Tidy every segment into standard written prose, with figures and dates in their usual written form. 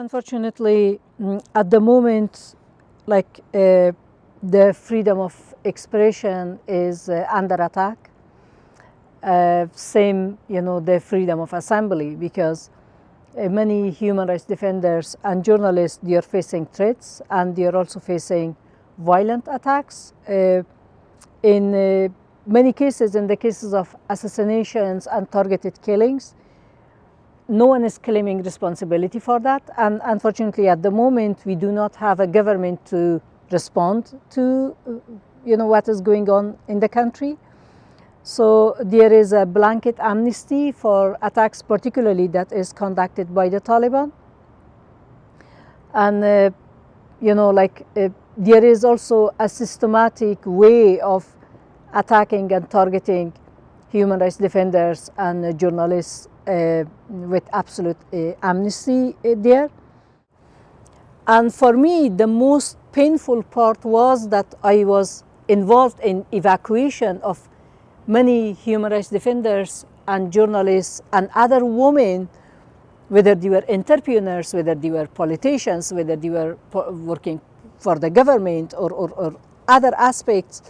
Unfortunately, at the moment, the freedom of expression is under attack. Same, the freedom of assembly, because many human rights defenders and journalists, they are facing threats and they are also facing violent attacks. In many cases, in the cases of assassinations and targeted killings, no one is claiming responsibility for that. And unfortunately, at the moment, we do not have a government to respond to what is going on in the country. So there is a blanket amnesty for attacks, particularly that is conducted by the Taliban. And there is also a systematic way of attacking and targeting human rights defenders and journalists with absolute amnesty there. And for me, the most painful part was that I was involved in evacuation of many human rights defenders and journalists and other women, whether they were entrepreneurs, whether they were politicians, whether they were working for the government or other aspects.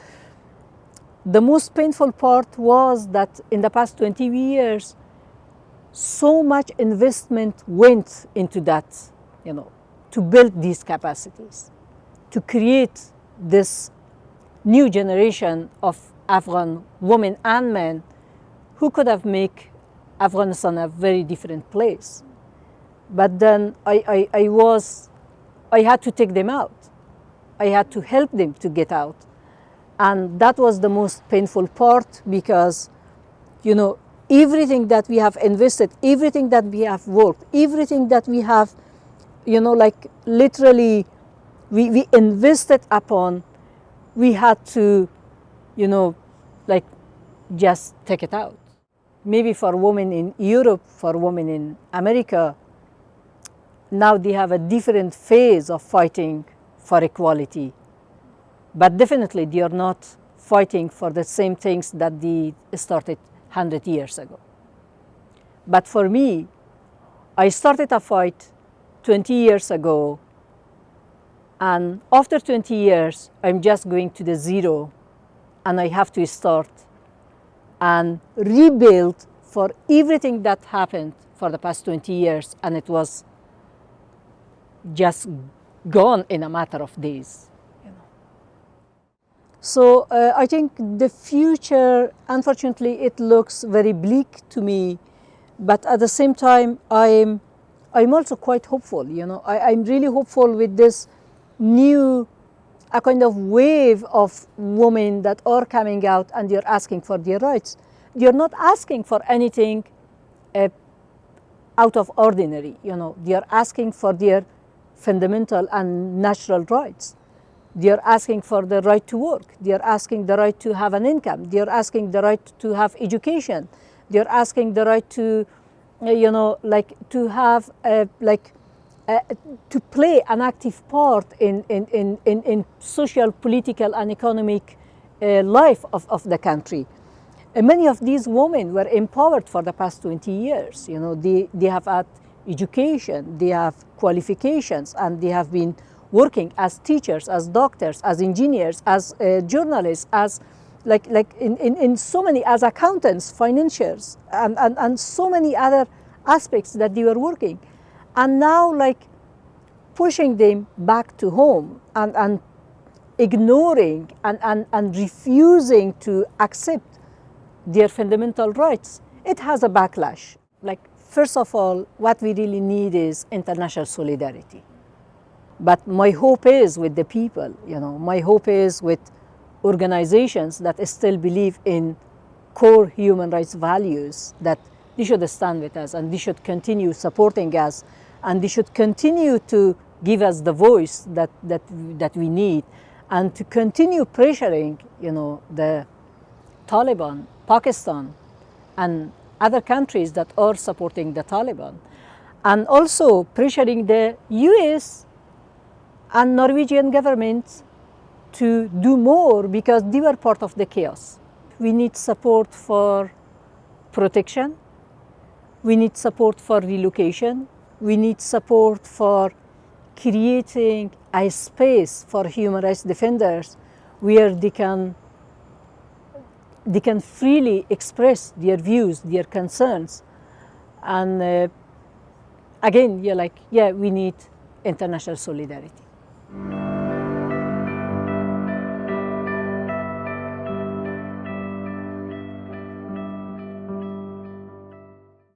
The most painful part was that in the past 20 years, so much investment went into that, to build these capacities, to create this new generation of Afghan women and men who could have made Afghanistan a very different place. But then I had to take them out. I had to help them to get out. And that was the most painful part, because, everything that we have invested, everything that we have worked, everything that we have, literally we invested upon, we had to, just take it out. Maybe for women in Europe, for women in America, now they have a different phase of fighting for equality. But definitely they are not fighting for the same things that they started 100 years ago. But for me, I started a fight 20 years ago, and after 20 years, I'm just going to the zero, and I have to start and rebuild for everything that happened for the past 20 years, and it was just gone in a matter of days. So I think the future, unfortunately, it looks very bleak to me, but at the same time, I'm also quite hopeful. I'm really hopeful with this new, a kind of wave of women that are coming out and they're asking for their rights. They're not asking for anything out of ordinary. They're asking for their fundamental and natural rights. They're asking for the right to work. They're asking the right to have an income. They're asking the right to have education. They're asking the right to, to have, to play an active part in social, political, and economic life of the country. And many of these women were empowered for the past 20 years. They have had education, they have qualifications, and they have been working as teachers, as doctors, as engineers, as journalists, as in so many, as accountants, financiers, and so many other aspects that they were working. And now pushing them back to home and ignoring and refusing to accept their fundamental rights, it has a backlash. First of all, what we really need is international solidarity. But my hope is with the people, my hope is with organizations that still believe in core human rights values, that they should stand with us and they should continue supporting us, and they should continue to give us the voice that we need, and to continue pressuring, the Taliban, Pakistan, and other countries that are supporting the Taliban, and also pressuring the US and Norwegian governments to do more, because they were part of the chaos. We need support for protection. We need support for relocation. we need support for creating a space for human rights defenders where they can freely express their views, their concerns. And again, we need international solidarity.